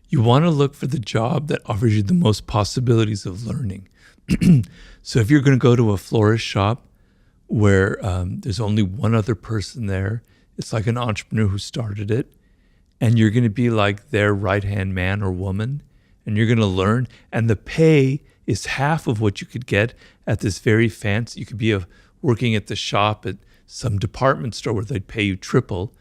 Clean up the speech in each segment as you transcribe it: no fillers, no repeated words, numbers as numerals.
You want to look for the job that offers you the most possibilities of learning. So if you're going to go to a florist shop where there's only one other person there, it's like an entrepreneur who started it, and you're going to be like their right-hand man or woman, and you're going to learn, and the pay is half of what you could get at this very fancy. You could be working at the shop at some department store where they'd pay you triple.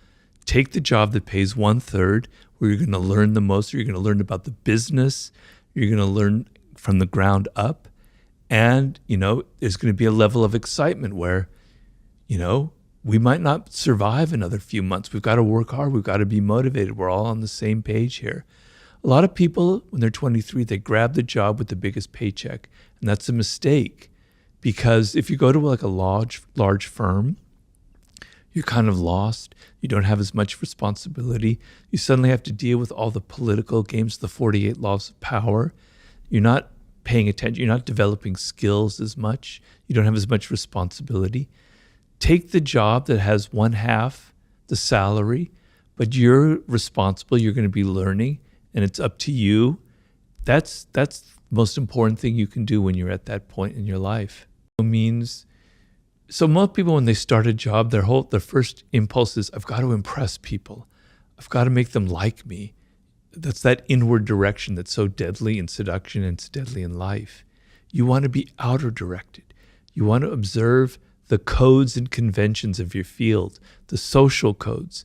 Take the job that pays 1/3, where you're going to learn the most, or you're going to learn about the business, you're going to learn from the ground up, and, there's going to be a level of excitement where, we might not survive another few months. We've got to work hard. We've got to be motivated. We're all on the same page here. A lot of people, when they're 23, they grab the job with the biggest paycheck, and that's a mistake, because if you go to like a large firm, you're kind of lost. You don't have as much responsibility. You suddenly have to deal with all the political games, the 48 laws of power. You're not paying attention. You're not developing skills as much. You don't have as much responsibility. Take the job that has 1/2 the salary, but you're responsible. You're going to be learning, and it's up to you. That's the most important thing you can do when you're at that point in your life. It means, so most people, when they start a job, their first impulse is, I've got to impress people. I've got to make them like me. That's that inward direction that's so deadly in seduction and it's deadly in life. You want to be outer directed. You want to observe the codes and conventions of your field, the social codes,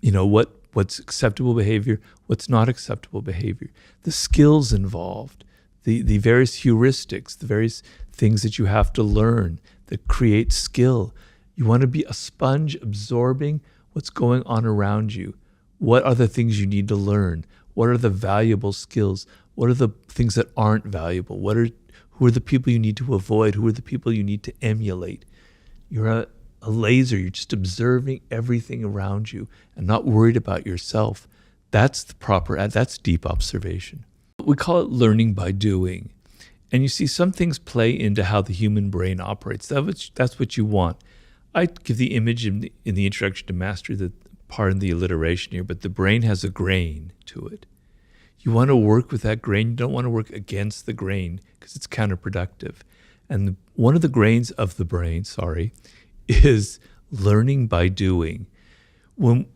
what's acceptable behavior, what's not acceptable behavior, the skills involved, the various heuristics, the various things that you have to learn that create skill. You want to be a sponge absorbing what's going on around you. What are the things you need to learn? What are the valuable skills? What are the things that aren't valuable? Who are the people you need to avoid? Who are the people you need to emulate? You're a laser. You're just observing everything around you and not worried about yourself. That's that's deep observation. We call it learning by doing. And you see, some things play into how the human brain operates. That's what you want. I give the image in the introduction to mastery, pardon the alliteration here, but the brain has a grain to it. You want to work with that grain. You don't want to work against the grain because it's counterproductive. And one of the grains of the brain, is learning by doing. When,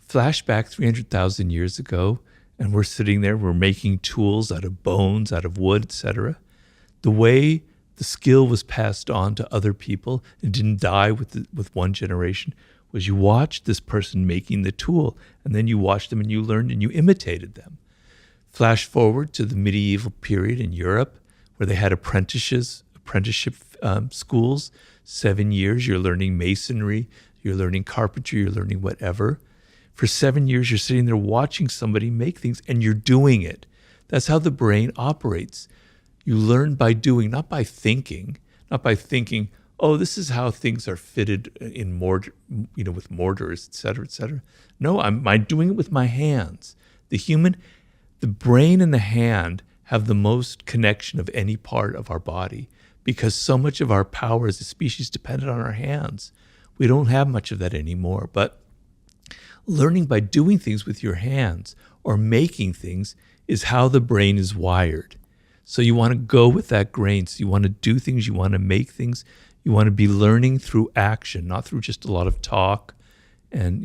flashback 300,000 years ago, and we're sitting there, we're making tools out of bones, out of wood, etc. The way the skill was passed on to other people and didn't die with one generation was you watched this person making the tool, and then you watched them and you learned and you imitated them. Flash forward to the medieval period in Europe, where they had apprenticeship schools. 7 years, you're learning masonry, you're learning carpentry, you're learning whatever. For 7 years, you're sitting there watching somebody make things, and you're doing it. That's how the brain operates. You learn by doing, not by thinking, oh, this is how things are fitted in mortar, with mortars, et cetera, et cetera. No, I'm doing it with my hands. The brain and the hand have the most connection of any part of our body, because so much of our power as a species depended on our hands. We don't have much of that anymore, but learning by doing things with your hands or making things is how the brain is wired. So you want to go with that grain. So you want to do things, you want to make things, you want to be learning through action, not through just a lot of talk and,